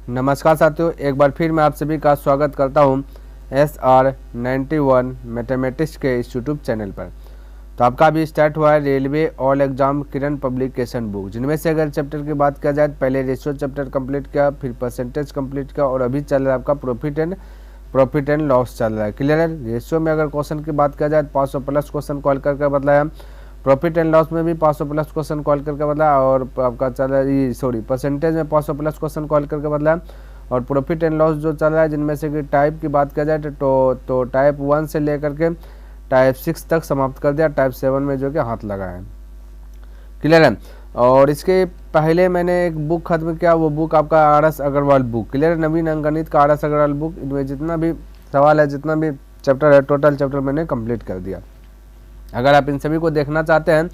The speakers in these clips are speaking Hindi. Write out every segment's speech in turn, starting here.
नमस्कार साथियों, एक बार फिर मैं आप सभी का स्वागत करता हूं SR91 मैथमेटिक्स के इस यूट्यूब चैनल पर। तो आपका अभी स्टार्ट हुआ है रेलवे ऑल एग्जाम किरण पब्लिकेशन बुक, जिनमें से अगर चैप्टर की बात किया जाए, पहले रेशियो चैप्टर कंप्लीट किया, फिर परसेंटेज कंप्लीट किया और अभी चल रहा है आपका प्रॉफिट एंड लॉस चल रहा है। क्लियर है। रेशियो में अगर क्वेश्चन की बात किया जाए 500 प्लस क्वेश्चन कॉल करके बतलाया, प्रॉफिट एंड लॉस में भी 500 प्लस क्वेश्चन कॉल करके बदला और आपका चल रहा है परसेंटेज में 500 प्लस क्वेश्चन कॉल करके बदला और प्रॉफिट एंड लॉस जो चल रहा है, जिनमें से कि टाइप की बात किया जाए तो टाइप 1 से लेकर के टाइप 6 तक समाप्त कर दिया, टाइप 7 में जो कि हाथ लगा है। क्लियर है। और इसके पहले मैंने एक बुक खत्म किया, वो बुक आपका RS अग्रवाल बुक। क्लियर है। नवीन अंकगणित का RS अग्रवाल बुक, इनमें जितना भी सवाल है, जितना भी चैप्टर है, टोटल चैप्टर मैंने कंप्लीट कर दिया। अगर आप इन सभी को देखना चाहते हैं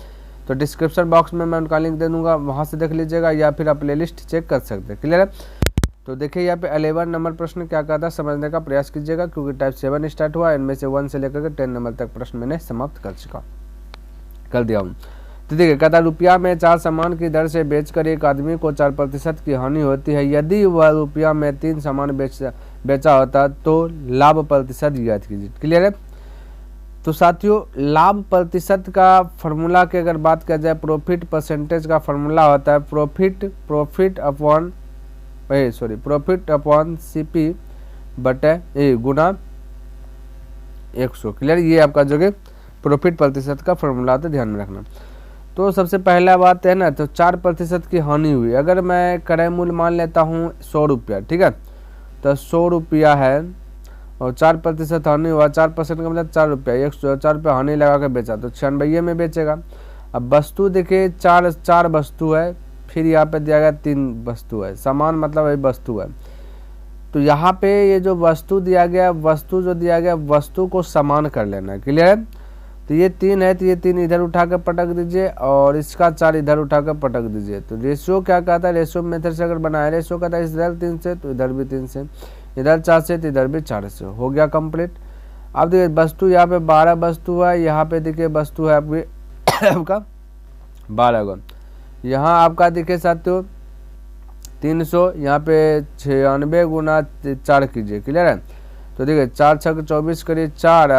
तो डिस्क्रिप्शन बॉक्स में मैं उनका लिंक दे दूंगा, वहां से देख लीजिएगा या फिर आप प्लेलिस्ट चेक कर सकते हैं। क्लियर है। तो देखिए यहाँ पे 11 नंबर प्रश्न क्या कहता है समझने का प्रयास कीजिएगा, क्योंकि टाइप 7 स्टार्ट हुआ, इनमें से 1 से लेकर के 10 नंबर तक प्रश्न मैंने समाप्त कर दिया हूँ। तो देखिए कहता है रुपया में 4 सामान की दर से बेचकर एक आदमी को 4% की हानि होती है। यदि वह रुपया में 3 सामान बेचा होता तो लाभ प्रतिशत ज्ञात कीजिए। क्लियर है। तो साथियों, लाभ प्रतिशत का फॉर्मूला की अगर बात किया जाए, प्रॉफिट परसेंटेज का फॉर्मूला होता है प्रॉफिट अपॉन CP बटे ए गुना 100। क्लियर। ये आपका जो कि प्रॉफिट प्रतिशत का फॉर्मूला होता है, ध्यान में रखना। तो सबसे पहला बात है ना, तो 4% की हानि हुई। अगर मैं क्रय मूल्य मान लेता हूँ 100 रुपया, ठीक है, तो 100 रुपया है और 4% हानि हुआ, 4% का मतलब 4 रुपया, 4 रुपया हानि लगा के बेचा तो 96 में बेचेगा। अब वस्तु देखिए चार वस्तु है, फिर यहाँ पे दिया गया 3 वस्तु है, सामान मतलब वही वस्तु है। तो यहाँ पे ये जो वस्तु दिया गया, वस्तु को समान कर लेना है। क्लियर है। तो ये 3 है, तो ये 3 इधर उठा कर पटक दीजिए और इसका 4 इधर उठा कर पटक दीजिए। तो रेशियो क्या कहता है, रेशियो मेथड से अगर बनाया, रेशियो कहता है इधर 3 से तो इधर भी 3 से, इधर 4 से तो इधर भी 4 से, हो गया कंप्लीट। अब देखिए वस्तु यहाँ पे 12 वस्तु है, यहाँ पे देखिए वस्तु है आपकी आपका 12 गो। यहाँ आपका देखिए साथियों 300, यहाँ पे 96 गुना 4 कीजिए। क्लियर है। तो देखिए 4 6 24 करिए 4,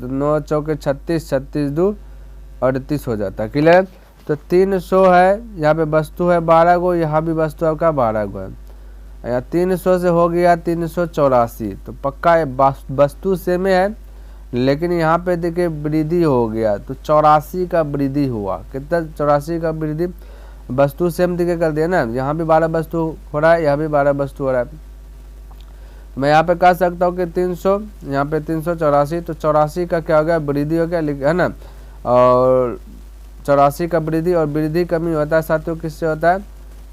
9 चौके 36, 36 2 38 हो जाता है। क्लियर है। तो 300 है, यहाँ पे वस्तु है 12 गो, यहाँ भी वस्तु आपका 12 गो है। या 300 से हो गया 384, तो पक्का वस्तु सेम है, लेकिन यहाँ पे देखिए वृद्धि हो गया, तो 84 का वृद्धि हुआ। कितना 84 का वृद्धि, वस्तु सेम दिखे कर दिया ना, यहाँ भी 12 वस्तु हो रहा है, यहाँ भी 12 वस्तु हो रहा है। मैं यहाँ पे कह सकता हूँ कि 300, यहाँ पे 384, तो 84 का क्या हो गया, वृद्धि हो गया, है ना। और 84 का वृद्धि, और वृद्धि कमी होता है साथियों किससे होता है,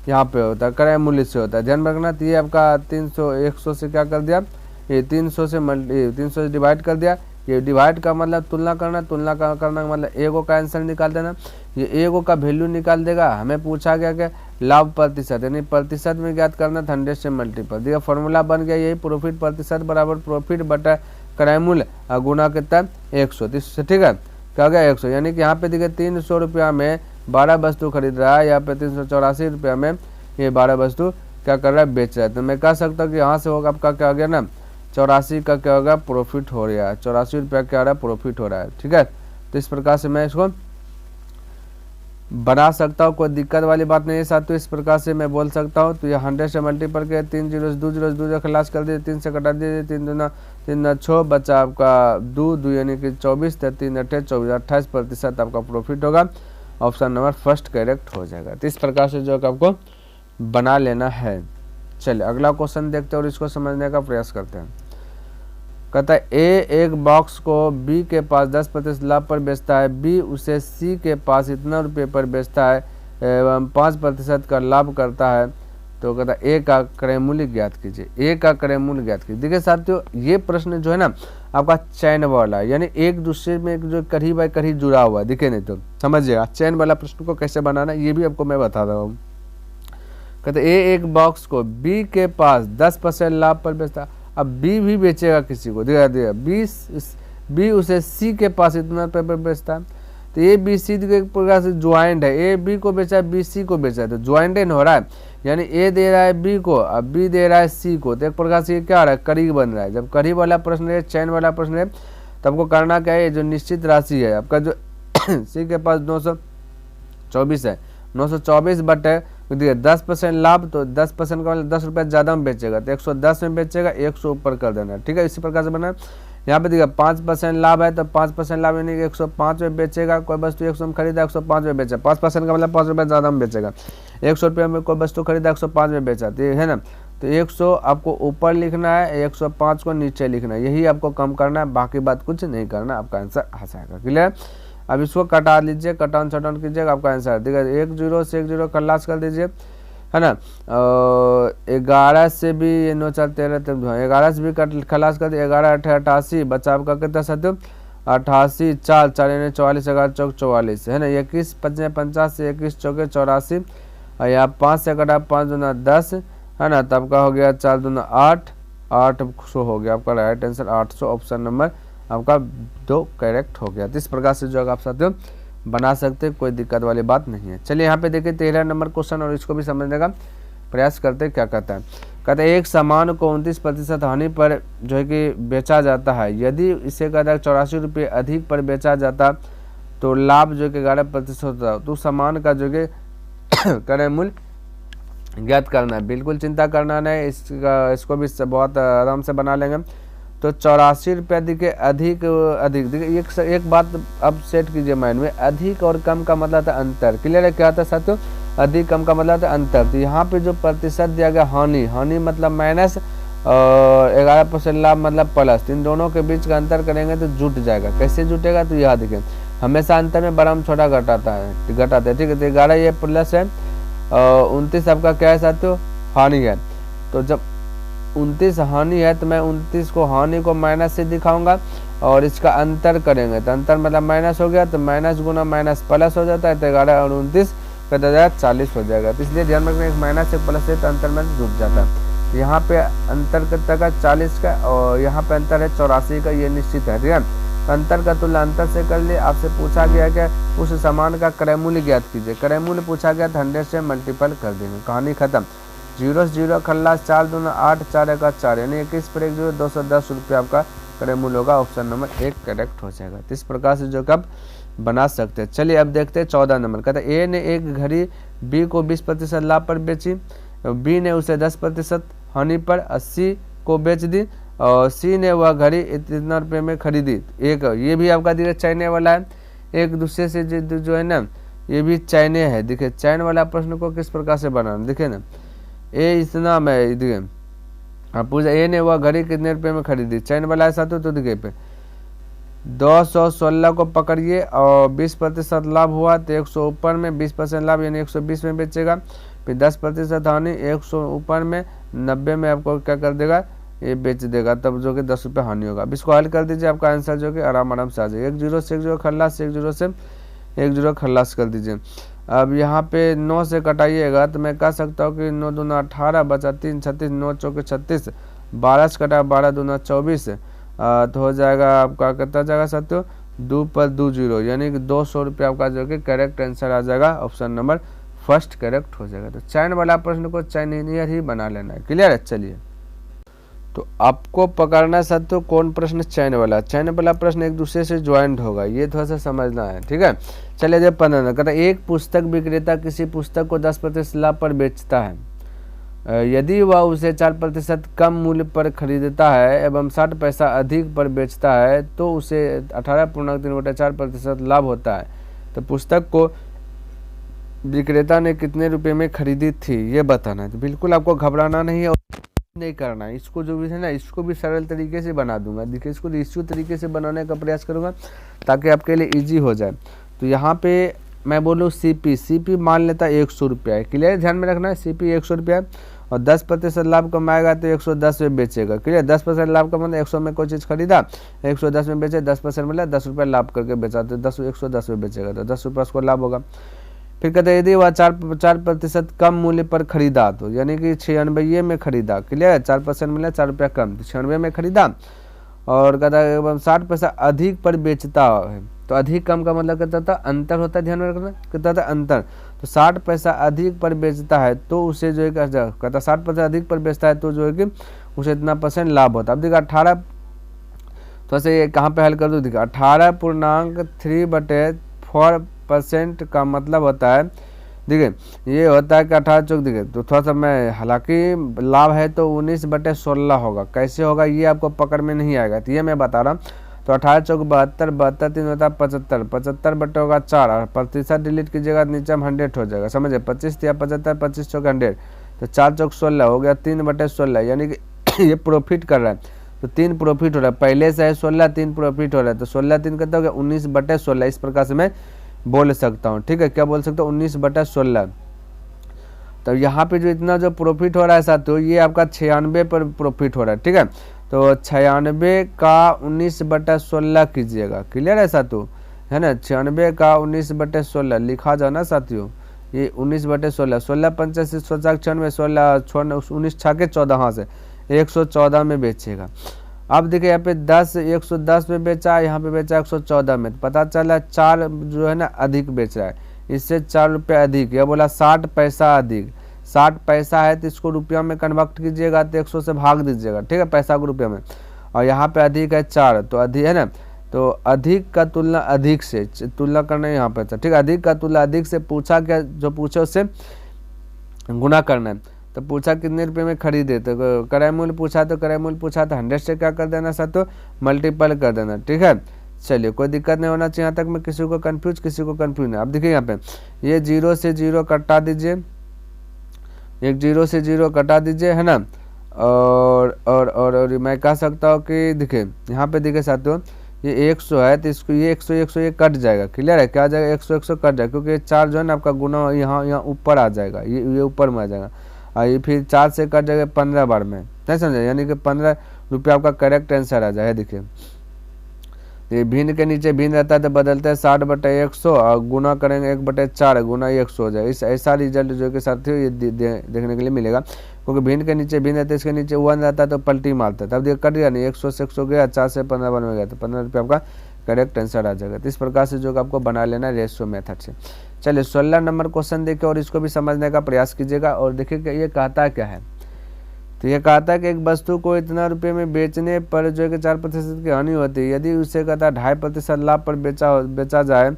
यहाँ पे होता है क्रय मूल्य से होता है, ध्यान रखना। तो ये आपका 300 100 से क्या कर दिया, ये 300 से डिवाइड कर दिया। ये डिवाइड का मतलब तुलना करना का मतलब एगो का आंसर निकाल देना। ये एगो का वैल्यू निकाल देगा। हमें पूछा गया कि लाभ प्रतिशत, यानी प्रतिशत में ज्ञात करना था 100 से मल्टीपल दिया, फॉर्मूला बन गया यही, प्रॉफिट प्रतिशत बराबर प्रॉफिट बटा क्रय मूल्य गुना कितना 100। ठीक है, क्या गया 100, यानी कि यहाँ पे देखिए 300 रुपया में 12 वस्तु खरीद रहा है, यहाँ पे 384 रुपया में ये 12 वस्तु क्या कर रहा है, बेच रहा है। तो मैं कह सकता हूँ कि यहाँ से होगा आपका क्या हो गया ना, 84 का क्या होगा, प्रॉफिट हो रहा है, 84 रुपया क्या हो रहा है, प्रॉफिट हो रहा है। ठीक है। तो इस प्रकार से मैं इसको बना सकता हूँ, कोई दिक्कत वाली बात नहीं है साथ। तो इस प्रकार से मैं बोल सकता हूँ। तो ये 100 से मल्टीपल के 3 0 2 खलास कर दिए, 3 से कटा दिए, 3 दूना 3 6 बचा आपका 2 यानी कि 24, 3 8 24, 28% आपका प्रॉफिट होगा। ऑप्शन नंबर फर्स्ट करेक्ट हो जाएगा। तो इस प्रकार से जो आपको बना लेना है। चलिए अगला क्वेश्चन देखते हैं और इसको समझने का प्रयास करते हैं। कहता है ए एक बॉक्स को बी के पास 10% लाभ पर बेचता है, बी उसे सी के पास इतना रुपये पर बेचता है एवं 5% का लाभ करता है। तो कहता है ए का क्रय मूल्य ज्ञात कीजिए। ए का क्रय मूल्य ज्ञात कीजिए। देखिए साथियों, ये प्रश्न जो है ना आपका चैन वाला, यानी एक दूसरे में जो करीब बाय करीब जुड़ा हुआ है, दिखे नहीं तो समझिएगा। चैन वाला प्रश्न को कैसे बनाना ये भी आपको मैं बता रहा हूँ। कहते ए एक बॉक्स को बी के पास 10% लाभ पर बेचता है। अब बी भी बेचेगा किसी को, दिया बी उसे सी के पास इतना रुपये पर बेचता है। तो ए बी सी एक प्रकार से ज्वाइंट है, ए बी को बेचा बी सी को बेचा है, तो ज्वाइंट हो रहा है, यानी ए दे रहा है बी को, अब बी दे रहा है सी को, तो एक प्रकार से ये क्या हो रहा है, कड़ी बन रहा है। जब कड़ी वाला प्रश्न है, चैन वाला प्रश्न है, तो आपको करना क्या है, जो निश्चित राशि है आपका जो सी के पास 924 है, 924 बटे 10% लाभ, तो 10% का मतलब 10 रुपये ज़्यादा में बेचेगा, तो 110 में बेचेगा, 100 ऊपर कर देना, ठीक है। इसी प्रकार से बना यहाँ पे देखिए 5% लाभ है, तो 5% लाभ यानी कि 105 में बेचेगा, कोई वस्तु 100 में खरीदा 105 में बेचा, 5% का मतलब 5 रुपये ज़्यादा में बेचेगा, 100 रुपये में कोई वस्तु खरीदा 105 में बेचा, तो है ना, तो 100 आपको ऊपर लिखना है, 105 को नीचे लिखना है, यही आपको कम करना है, बाकी बात कुछ नहीं करना, आपका आंसर आ जाएगा। क्लियर। अब इसको कटा लीजिए, कटान छटान कीजिएगा, आपका आंसर देखिए 1 0 से 1 0 खलास कर दीजिए, है ना। 11 से भी ये 9 4 13 11 से भी खलास कर दिए, 11 8 88 बचा आपका कितना सत्य 88 4 4 यानी 44 11 चौक 44 है ना। 21 55 50 21 चौके 84 और यहाँ 5 से कटा 5 दूना 10 है ना, तब का हो गया 4 दूना 8 800 हो गया आपका राइट आंसर 800, ऑप्शन नंबर आपका 2 करेक्ट हो गया। तो इस प्रकार से जो आप साथियों बना सकते, कोई दिक्कत वाली बात नहीं है। चलिए यहाँ पे देखिए 13 नंबर क्वेश्चन और इसको भी समझने का प्रयास करते क्या कहता है। कहते हैं एक सामान को 29% हानि पर जो है कि बेचा जाता है, यदि इसे कहता है 84 रुपये अधिक पर बेचा जाता तो लाभ जो कि 11% होता है, तो सामान का जो कि क्रय मूल्य ज्ञात करना है। बिल्कुल चिंता करना नहीं, इसको भी बहुत आराम से बना लेंगे। तो 84 रुपये देखिए अधिक देखिए एक बात अब सेट कीजिए माइंड में, अधिक और कम का मतलब था अंतर। क्लियर है क्या होता है साथियों, अधिक कम का मतलब था अंतर। तो यहाँ पे जो प्रतिशत दिया गया हानि मतलब माइनस 11% लाभ मतलब प्लस, इन दोनों के बीच का अंतर करेंगे तो जुट जाएगा। कैसे जुटेगा, तो यहाँ देखिए हमेशा अंतर में बड़ा छोटा घटाता है ठीक है। तो 11 ये प्लस है, 29 आपका क्या है साथियों, हानि है। तो जब 29 हानि है तो मैं 29 को हानि को माइनस से दिखाऊंगा और इसका अंतर करेंगे, तो अंतर मतलब माइनस हो गया, तो माइनस गुना माइनस प्लस हो जाता है, तो 11 और 29 कहता जाए 40 हो जाएगा। तो इसलिए ध्यान रखना, एक माइनस एक प्लस है तो अंतर में जुट जाता है। तो यहाँ पे अंतर कितना का 40 का और यहाँ पे अंतर है 84 का, ये निश्चित है ठीक है। अंतर का तुलना अंतर से कर लिए। आपसे पूछा गया कि उस सामान का क्रय मूल्य ज्ञात कीजिए, क्रय मूल्य पूछा गया तो 100 से मल्टीपल कर देंगे, कहानी खत्म। 0 से 0 खल्लास 4 दूना 8 4 1 4 यानी 21 पर 1 0 210 रुपये आपका क्रय मूल्य होगा, ऑप्शन नंबर 1 करेक्ट हो जाएगा। तो इस प्रकार से जो कब बना सकते हैं। चलिए अब देखते हैं 14 नंबर। कहता है ए ने एक घड़ी बी को 20% लाभ पर बेची, बी ने उसे 10% हानि पर 80 को बेच दी और सी ने वह घड़ी इतना रुपये में खरीदी। एक ये भी आपका दिखे चाइने वाला है, एक दूसरे से जो है ना ये भी चाइने है। देखिए चाइन वाला प्रश्न को किस प्रकार से बनाना, देखिए ना ए इतना में देखिए आप पूछा ए ने वह घड़ी कितने रुपये में खरीदी, चैन वाला ऐसा तो देखिए पे 216 को पकड़िए और 20% लाभ हुआ तो 100 ऊपर में 20% लाभ यानी 120 में बेचेगा, फिर 10% हानि 100 ऊपर में 90 में आपको क्या कर देगा, ये बेच देगा, तब जो कि 10 रुपये हानि होगा। अब इसको हल कर दीजिए, आपका आंसर जो कि आराम से आ जाएगा। 1 0 से 1 0 खल्लास, 1 0 से 1 0 खल्लास कर दीजिए। अब यहाँ पे 9 से कटाइएगा तो मैं कह सकता हूँ कि 9 दूना 18 बचा 3 36 9 चौके 36, 12 से कटा 12 दूना 24 तो हो जाएगा आपका कितना जाएगा साथियों 2 पर 2 0 यानी कि 200 रुपये आपका जो कि करेक्ट आंसर आ जाएगा, ऑप्शन नंबर फर्स्ट करेक्ट हो जाएगा। तो चैन वाला प्रश्न को चाइनीनियर ही बना लेना है। क्लियर है। चलिए तो आपको पकड़ना साथियों कौन प्रश्न चैन वाला प्रश्न एक दूसरे से ज्वाइंट होगा, ये थोड़ा सा समझना है ठीक है। चलिए जब 15 कहता है एक पुस्तक विक्रेता किसी पुस्तक को 10% लाभ पर बेचता है, यदि वह उसे 4% कम मूल्य पर खरीदता है एवं 60 पैसा अधिक पर बेचता है तो उसे 18.3/4% लाभ होता है। तो पुस्तक को विक्रेता ने कितने रुपए में खरीदी थी ये बताना है। तो बिल्कुल आपको घबराना नहीं है, नहीं करना है। इसको जो भी है ना इसको भी सरल तरीके से बना दूंगा, देखिए इसको रेशियो तरीके से बनाने का प्रयास करूंगा ताकि आपके लिए इजी हो जाए। तो यहाँ पे मैं बोलूँ सीपी मान लेता 100 रुपया है। क्लियर, ध्यान में रखना है सीपी 100 रुपया और 10% लाभ कमाएगा तो 110 में बेचेगा। क्लियर, 10% लाभ का मतलब 100 में कोई चीज़ खरीदा 110 में बेचे, 10% मतलब 10 रुपये लाभ करके बेचा तो 110 में बेचेगा तो 10 रुपये उसको लाभ होगा। फिर कहते हैं यदि वह 4% कम मूल्य पर खरीदा तो यानी कि 96 में खरीदा। क्लियर है, 4% मिला 4 रुपया कम तो 96 में खरीदा और कहता है 60 पैसा अधिक पर बेचता है तो अधिक कम का मतलब कितना था, अंतर होता है, ध्यान में रखना कितना था, अंतर। तो 60 पैसा अधिक पर बेचता है तो उसे जो है कहता 60% अधिक पर बेचता है तो जो है कि उसे इतना % लाभ होता है। अब देखिए 18, तो ऐसे ये कहाँ पे हल कर दो, देखिए 18.3/4% का मतलब होता है, देखिए ये होता है कि 18 चौक, देखिए तो थोड़ा सा मैं, हालांकि लाभ है तो 19/16 होगा, कैसे होगा ये आपको पकड़ में नहीं आएगा, तो ये मैं बता रहा हूँ। तो 18 चौक 72, 72 3 होता है 75, 75 बटे होगा 4 और प्रतिशत डिलीट कीजिएगा नीचे में 100 हो जाएगा, समझे, 25 या 75, 25 चौक 100, तो 4 चौक 16 हो गया 3/16, यानी कि ये प्रॉफिट कर रहा है, तो 3 प्रॉफिट हो रहा है, पहले से है 16, 3 प्रॉफिट हो रहा है, तो 16 3 कितना हो गया 19/16, इस प्रकार से मैं बोल सकता हूँ, ठीक है, क्या बोल सकता हूँ 19/16। तो यहाँ पे जो इतना जो प्रॉफिट हो रहा है साथियों, ये आपका 96 पर प्रॉफिट हो रहा है, ठीक है, तो 96 का 19/16 कीजिएगा, क्लियर है साथियों, है ना, 96 का 19/16 लिखा जाना साथियों, ये 19/16, 16 पंचे 96, 16 19 छाके 14, हाँ से 114 में बेचेगा। अब देखिए यहाँ पे 10 110 में बेचा, यहाँ पे बेचा 114 में, तो पता चला 4 जो है ना अधिक बेच रहा है, इससे 4 रुपये अधिक, यह बोला 60 पैसा अधिक, 60 पैसा है तो इसको रुपया में कन्वर्ट कीजिएगा तो 100 से भाग दीजिएगा, ठीक है, पैसा को रुपये में, और यहाँ पे अधिक है 4, तो अधिक है ना, तो अधिक का तुलना अधिक से तुलना करना है यहाँ पे, ठीक है, अधिक का तुलना अधिक से, पूछा क्या, जो पूछे उससे गुना करना है, तो पूछा कितने रुपए में खरीदे, तो क्रय मूल्य पूछा, तो क्रय मूल्य पूछा तो 100 से क्या कर देना साथ, तो मल्टीपल कर देना, ठीक है, चलिए कोई दिक्कत नहीं होना चाहिए यहाँ तक में, किसी को कंफ्यूज नहीं। अब देखिए यहाँ पे ये 0 से 0 कटा दीजिए, एक 0 से 0 कटा दीजिए, है ना, और मैं कह सकता हूँ कि देखिए यहाँ पे देखिए साथियों, ये 100 है तो इसको ये 100 ये कट जाएगा, क्लियर है, क्या आ जाएगा 100 कट जाएगा, क्योंकि 4 जो है ना आपका गुना यहाँ ऊपर आ जाएगा, ये ऊपर में आ जाएगा, और ये फिर 4 से कट जाएगा 15 बार में, नहीं समझे, यानी कि 15 रुपये आपका करेक्ट आंसर आ जाए। देखिए ये भिन्न के नीचे भिन्न रहता है तो बदलते हैं 60/100 और गुना करेंगे 1/4 गुना 100 हो जाएगा, इस ऐसा रिजल्ट जो कि साथियों ये देखने के लिए मिलेगा, क्योंकि भिन्न के नीचे भिन्न रहता है, इसके नीचे 1 रहता है तो पलटी मारता है, तब देखिए कट गया नहीं, 100 से 100 गया, 4 से 15 बार में गया, तो 15 रुपये आपका करेक्ट आंसर आ जाएगा। तो इस प्रकार से जो आपको बना लेना रेशियो मेथड से। चलिए 16 नंबर क्वेश्चन देखिए और इसको भी समझने का प्रयास कीजिएगा, और देखिए कि ये कहता क्या है, तो ये कहता है कि एक वस्तु को इतना रुपये में बेचने पर जो है कि 4% की हानि होती है, यदि उसे कहता है 2.5% लाभ पर बेचा जाए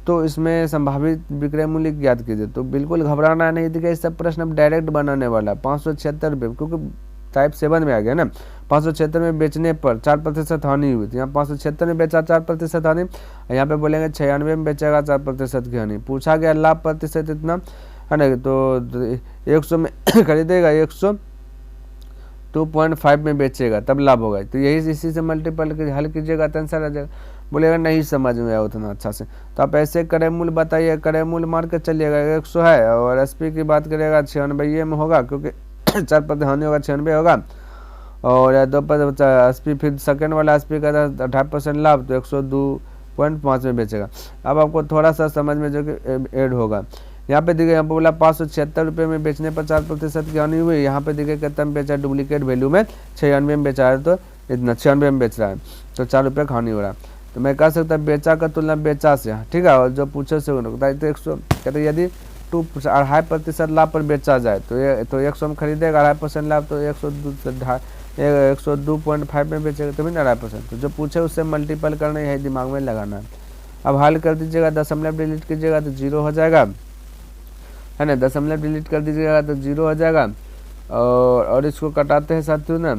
तो इसमें संभावित विक्रय मूल्य ज्ञात कीजिए। तो बिल्कुल घबराना नहीं, देखिए इस सब प्रश्न अब डायरेक्ट बनाने वाला 576 रुपये, क्योंकि टाइप 7 में आ गया ना, 576 में बेचने पर 4% हानि हुई थी, यहाँ 576 में बेचा 4% हानि, यहाँ पे बोलेंगे 96 में बेचेगा 4% की हानि, पूछा गया लाभ प्रतिशत इतना है ना, तो 100 में खरीदेगा 102.5 में बेचेगा तब लाभ होगा, तो यही इसी से मल्टीपल हल कीजिएगा तो आंसर आ जाएगा। बोलेगा नहीं समझ में आया उतना अच्छा से, तो आप ऐसे क्रय मूल्य बताइए, क्रय मूल्य मार के चलिएगा 100 है, और एसपी की बात करिएगा 96 में होगा, क्योंकि 4% हानि होगा 96 होगा, और 2% एसपी फिर सेकंड वाला एसपी का 2.5% लाभ, तो 102.5 में बेचेगा। अब आपको थोड़ा सा समझ में जो कि ऐड होगा, यहाँ पे देखिए, यहाँ पे बोला 576 रुपये में बेचने पर 4% की हानि हुई, यहाँ पे देखिए कितना में बेचा, डुप्लीकेट वैल्यू में 96 में बेचा है, तो इतना 96 में बेच रहा है, तो 4 रुपये का हानि हो रहा है, तो मैं कह सकता बेचा का तुलना बेचा से, ठीक है, और जो पूछे से तो 100 कहते यदि 2.5% लाभ पर बेचा जाए तो 100 में खरीदेगा 2.5% लाभ, तो 102.5 में बेचेगा तो भी 2.5%, तो जो पूछे उससे मल्टीपल करना है, दिमाग में लगाना है। अब हल कर दीजिएगा, दशमलव डिलीट कीजिएगा तो 0 हो जाएगा, है ना, दशमलव डिलीट कर दीजिएगा तो 0 हो जाएगा, और इसको कटाते हैं साथियों ना,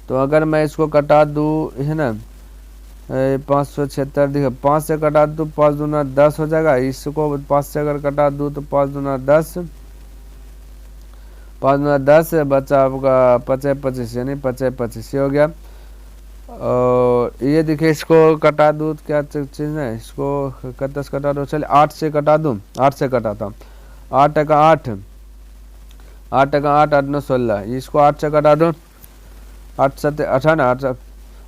तो अगर मैं इसको कटा दूँ, है ना, 576 देखिए 5 से कटा दूँ 5 दूना 10 हो जाएगा, इसको 5 से अगर कटा दूँ तो 5 दूना 10, 5 दूना 10 बचा आपका 25 यानी 25 हो गया। और ये देखिए इसको कटा दूँ, क्या चीज़ है, इसको 10 कटा दो, चलिए 8 से कटा दूँ, 8 से कटाता हूँ, 8 टका 8, 8 टका 8, 8 9 16, इसको 8 से कटा दो, 8 7 18,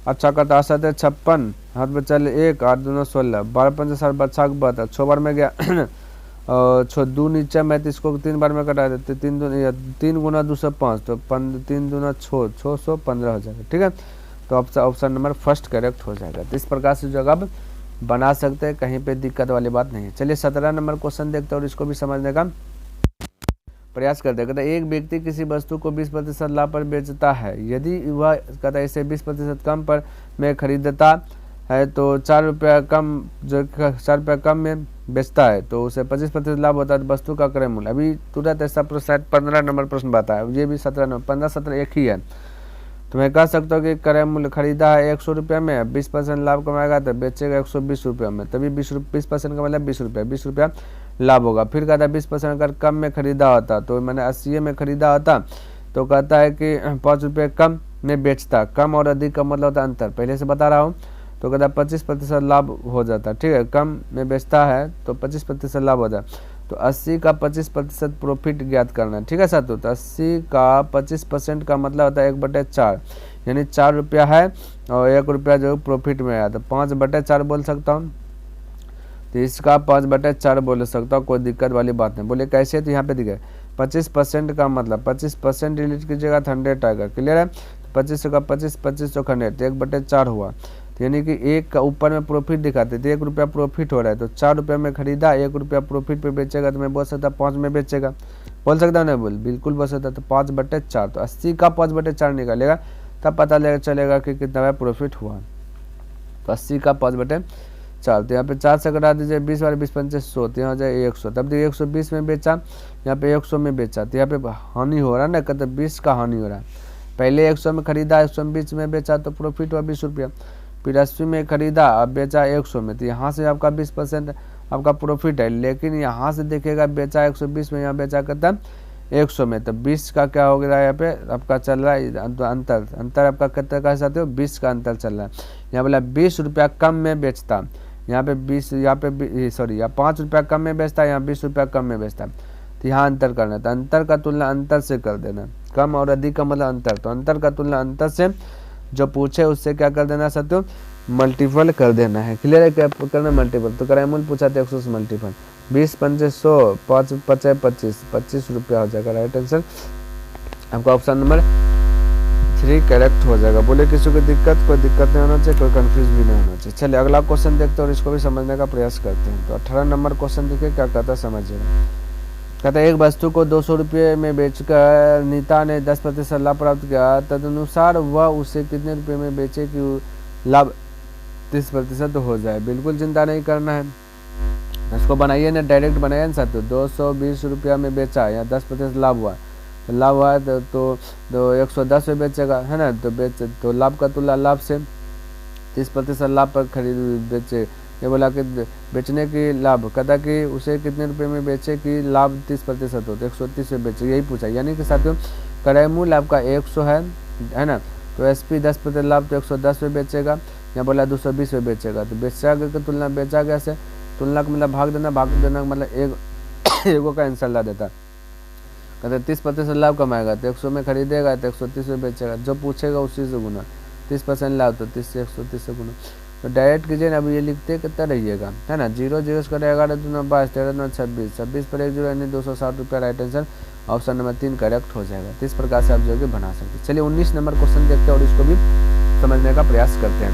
8 कटा 7 56, हाथ में चल 1, 8 2 16, 12 5 7 बच्चा 72, 6 बार में गया, और 6 2 नीचे में, तो इसको 3 बार में कटा देते, 3 गुना 205, तो 3 दूना 615 हो जाएगा, ठीक है, तो ऑप्शन नंबर फर्स्ट करेक्ट हो जाएगा। तो इस प्रकार से जो अब बना सकते हैं, कहीं पे दिक्कत वाली बात नहीं है। चलिए 17 नंबर क्वेश्चन देखते हैं और इसको भी समझने का प्रयास करते हैं। कहता है एक व्यक्ति किसी वस्तु को 20% लाभ पर बेचता है, यदि वह कहता है इसे 20% कम पर में खरीदता है तो 4 रुपया कम, जो 4 रुपया कम में बेचता है तो उसे 25% लाभ होता है, वस्तु का क्रय मूल्य। अभी तुरंत ऐसा प्रश्न 15 नंबर प्रश्न बताया, ये भी 17 नंबर, 15 17 एक ही है। तो मैं कह सकता हूँ कि क्रय मूल्य खरीदा है 100 रुपये में, 20% लाभ कमाएगा तो बेचेगा 120 रुपये में, तभी 20% का मतलब 20 रुपया, 20 रुपया लाभ होगा। फिर कहता है 20% अगर कम में खरीदा होता, तो मैंने 80 में खरीदा होता तो कहता है कि 5 रुपये कम में बेचता। कम और अधिक का मतलब होता है अंतर, पहले से बता रहा हूँ। तो कहता है 25% लाभ हो जाता, ठीक है, कम में बेचता है तो 25% लाभ होता है। तो 80 का 25% प्रॉफिट ज्ञात करना है, ठीक है साथियों। तो 80 का 25% का मतलब होता है 1/4, यानी 4 रुपया है और 1 रुपया जो प्रॉफिट में आया, तो 5/4 बोल सकता हूँ। तो इसका 5/4 बोल सकता हूँ, कोई दिक्कत वाली बात नहीं। बोले कैसे, तो यहाँ पे दिखे 25% का मतलब 25% डिलीट कीजिएगा तो 100 आएगा, क्लियर है। 25 का 25, 25 तो 100, तो 1/4 हुआ। तो यानी कि एक का ऊपर में प्रॉफिट दिखाते थे, 1 रुपया प्रॉफिट हो रहा है, तो 4 रुपये में खरीदा, 1 रुपया प्रॉफिट पे बेचेगा, तो मैं बोल सकता 5 में बेचेगा, बोल सकता हूँ नहीं, बिल्कुल बोल सकता। तो 5/4, तो 80 का 5/4 निकालेगा तब पता चलेगा कि कितना प्रॉफिट हुआ। तो 80 का 5/4, तो यहाँ पे 4 से कटा दीजिए, 20 बार 20 पंचे 100, तो यहाँ हो जाए 100। तब देखिए 120 में बेचा, यहाँ पे 100 में बेचा, तो यहाँ पे हानि हो रहा है ना, कहते 20 का हानि हो रहा है। पहले 100 में खरीदा, 120 में बेचा तो प्रॉफिट हुआ 20 रुपया। फिर 80 में खरीदा, अब बेचा 100 में, तो यहाँ से आपका 20% आपका प्रॉफिट है। लेकिन यहाँ से देखिएगा बेचा 120 में, यहाँ बेचा करता 100 में, तो 20 का क्या हो गया, यहाँ पे आपका चल रहा है अंतर आपका कितना का साथ हो, 20 का अंतर चल रहा है। यहाँ बोला 20 रुपया कम में बेचता, यहाँ पे 20, यहाँ पे सॉरी, यहाँ 5 रुपया कम में बेचता है, यहाँ 20 रुपया कम में बेचता है। तो यहाँ अंतर करना, तो अंतर का तुलना अंतर से कर देना। कम और अधिक का मतलब अंतर, तो अंतर का तुलना अंतर से, जो पूछे उससे क्या कर देना साथियों, मल्टीपल कर देना है, क्लियर है। क्या करना, मल्टीपल। तो क्रय मूल्य पूछा था 100 से मल्टीपल, 20 पंचे 100, 5 पचे 25, 25 रुपया हो जाएगा। राइट आंसर आपका ऑप्शन नंबर 3 करेक्ट हो जाएगा। बोले किसी को दिक्कत, कोई दिक्कत नहीं होना चाहिए, कोई कंफ्यूज भी नहीं होना चाहिए। चलिए अगला क्वेश्चन देखते हैं और इसको भी समझने का प्रयास करते हैं। तो 18 नंबर क्वेश्चन देखिए क्या कहता है, समझिएगा। कहता है एक वस्तु को 200 रुपये में बेचकर नीता ने 10% लाभ प्राप्त किया, तदनुसार वह उसे कितने रुपये में बेचे कि लाभ 30% हो जाए। बिल्कुल चिंता नहीं करना है, इसको बनाइए ना, डायरेक्ट बनाइए ना साथियों। 220 रुपया में बेचा, या 10% लाभ हुआ, तो लाभ हुआ तो 110 में बेचेगा, है ना। तो लाभ का तुलना लाभ से 30% लाभ पर खरीद बेचे। ये बोला कि बेचने की लाभ, कहता कि उसे कितने रुपए में बेचे कि लाभ 30% हो, तो 130 में बेचे, यही पूछा। यानी कि साथियों क्रय मूल्य आपका 100 है ना, तो एसपी 10% लाभ तो 110 में बेचेगा, यहाँ बोला 220 में बेचेगा। तो बेचा की तुलना, बेचा गया से तुलना का मतलब भाग देना का मतलब एगो का आंसर ला देता। कहते 30% लाभ कमाएगा तो 100 में खरीदेगा तो 130 में बेचेगा, जो पूछेगा उसी से गुना। 30% लाभ तो 30 से 130 से गुना। तो डायरेक्ट कीजिए ना, अब ये लिखते कितना रहिएगा, है ना। 0 0 का 11 दूना 22, 13 9 26, 26 पर 1 0 यानी 260 रुपया। Right answer option number 3 correct हो जाएगा। तो इस प्रकार से आप जो है बना सकते हैं। चलिए 19 नंबर क्वेश्चन देखते हैं और इसको भी समझने का प्रयास करते हैं।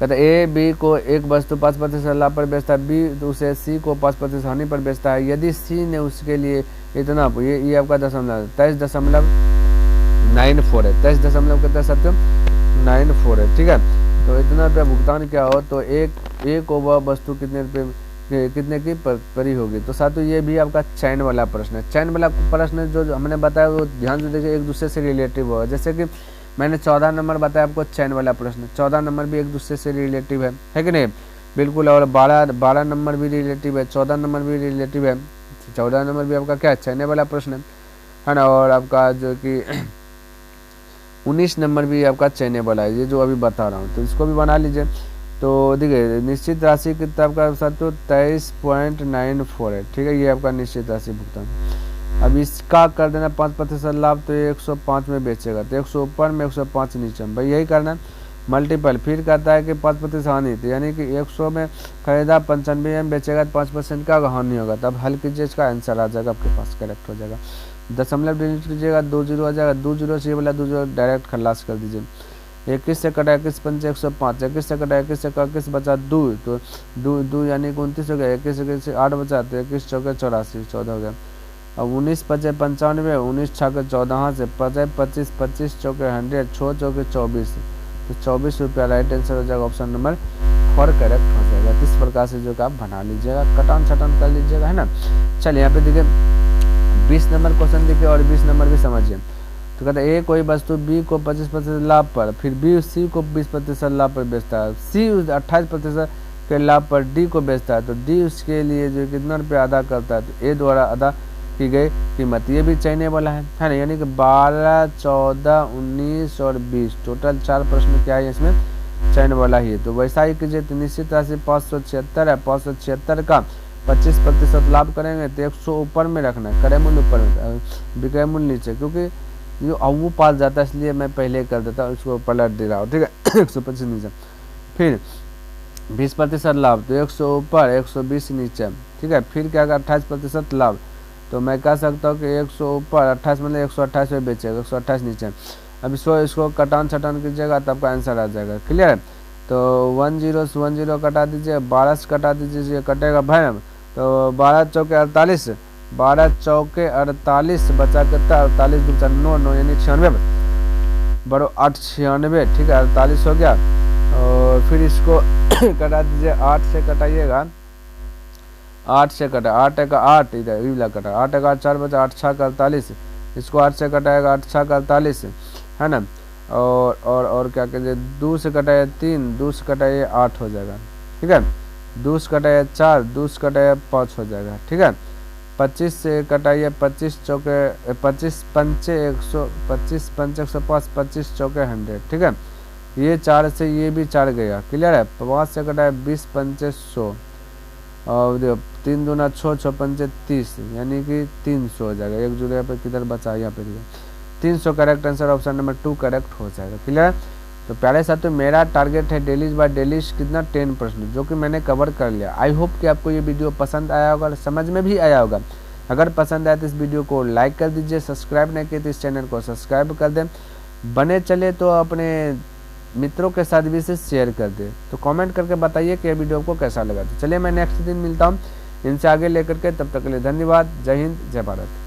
कहते ए बी को एक वस्तु 5% लाभ पर बेचता है, बी उसे सी को 5% हानि पर बेचता है। यदि सी ने उसके लिए इतना, ये आपका 23.94 है, 23 कितना साथियों 94 है, ठीक है। तो इतना रुपया भुगतान क्या हो तो एक को वह वस्तु कितने रुपये कितने की परी होगी। तो साथियों ये भी आपका चैन वाला प्रश्न है। चैन वाला प्रश्न जो हमने बताया वो ध्यान से देखिए, एक दूसरे से रिलेटिव होगा। जैसे कि मैंने 14 नंबर बताया आपको चैन वाला प्रश्न, 14 नंबर भी एक दूसरे से रिलेटिव है कि नहीं, बिल्कुल। और 12 नंबर भी रिलेटिव है, 14 नंबर भी रिलेटिव है, 14 नंबर भी आपका क्या चैन वाला प्रश्न है ना। और आपका जो कि 19 नंबर भी आपका चैनेबल है, ये जो अभी बता रहा हूँ, तो इसको भी बना लीजिए। तो देखिए निश्चित राशि कितना आपका साथ तो 23.94 है, ठीक है, ये आपका निश्चित राशि भुगतान। अब इसका कर देना 5% लाभ, तो 105 में बेचेगा, तो 100 ऊपर में 105 नीचे में, भाई यही करना मल्टीपल। फिर कहता है कि 5% हानि, तो यानी कि 100 में खरीदा 95 में बेचेगा तो 5% का हानि होगा। तब हल कीजिए, इसका आंसर आ जाएगा आपके पास, करेक्ट हो जाएगा। दशमलव डिलीट कीजिएगा, 2 0 आ जाएगा, 2 0 से ये वाला 2 0 डायरेक्ट खलास कर दीजिए। 21 से कटा 21 पंचे 105, 21 से कटा 21 से 21 बचा 2, तो 2 यानी कि 29 हो गया। 21 से 8 बचा तो 21 चौके 84, 14 हो गया। अब 19 पचे 95, 19 छक्के 14 से पचे 25, 25 चौके 100, 6 चौके 24, तो 24 रुपया राइट आंसर हो जाएगा। ऑप्शन नंबर 4 करेक्ट हो जाएगा। इस प्रकार से जो कि आप बना लीजिएगा, कटान छटान कर लीजिएगा, है ना। चलिए यहाँ पे देखिए 20 नंबर क्वेश्चन देखिए और 20 नंबर भी समझिए। तो कहता है ए कोई वस्तु बी को 25% लाभ पर, फिर बी सी को 20% लाभ पर बेचता है, सी 28% के लाभ पर डी को बेचता है, तो डी उसके लिए जो कितना रुपया अदा करता है, तो ए द्वारा अदा की गई कीमत। ये भी चयने है ना, यानी कि 12, 14, 19 और 20 टोटल 4 प्रश्न क्या है इसमें चयन वाला ही है। तो वैसा ही कीजिए। तो निश्चित राशि 576 है, 576 का 25% लाभ करेंगे तो 100 ऊपर में रखना है, क्रय मूल्य ऊपर में, विक्रय मूल्य नीचे, क्योंकि जो अव्वू पास जाता है इसलिए मैं पहले कर देता हूँ, उसको पलट दे रहा हूँ, ठीक है। 125 नीचे, फिर 20% लाभ तो 100 ऊपर 120 नीचे, ठीक है। फिर क्या 28% लाभ, तो मैं कह सकता हूँ कि 100 ऊपर 28 मतलब 128 में बेचेगा, 128 नीचे। अब इसको कटान छटान कीजिएगा तब का आंसर आ जाएगा। क्लियर है। तो 10 से 10 कटा दीजिए, 12 से कटा दीजिए, कटेगा भाई। तो 12 चौके 48, 12 चौके 48 बचा कितना 48 दूसरा 9 यानी 96, बड़ो 8 96, ठीक है। 48 हो गया। और फिर इसको कटा दीजिए, 8 से कटाइएगा, 8 से कटा, 8 का 8 इधर इला कटा, 8 का 4 बचा, 8 6 का 48, इसको 8 से कटाएगा, 8 6 का 48, है ना। और क्या कहते हैं, 2 से कटाए 3, 2 से कटाए 8 हो जाएगा, ठीक है। 2 से कटाए 4, 2 से कटाए 5 हो जाएगा, ठीक है। 25 से कटाइए, 25 चौके 25 पंचे 100, 25 पंचे 105, 25 चौके 100, ठीक है। ये 4 से ये भी 4 गया। क्लियर है। 5 से कटाए 20 पंचे 100, और 3 दूना 6, 6 पंचे 30 यानी कि 300 हो जाएगा। एक जगह पे किधर बचा, यहाँ पे 300 correct answer, option number 2 correct हो जाएगा। क्लियर। तो प्यारे साथियों, मेरा टारगेट है डेलीज बाय डेलीज कितना 10 प्रश्न, जो कि मैंने कवर कर लिया। आई होप कि आपको ये वीडियो पसंद आया होगा और समझ में भी आया होगा। अगर पसंद आया तो इस वीडियो को लाइक कर दीजिए, सब्सक्राइब नहीं किए तो इस चैनल को सब्सक्राइब कर दें, बने चले तो अपने मित्रों के साथ भी इसे शेयर कर दे। तो कमेंट करके बताइए कि ये वीडियो आपको कैसा लगा। तो चलिए मैं नेक्स्ट दिन मिलता हूँ इनसे आगे लेकर के, तब तक के लिए धन्यवाद। जय हिंद, जय भारत।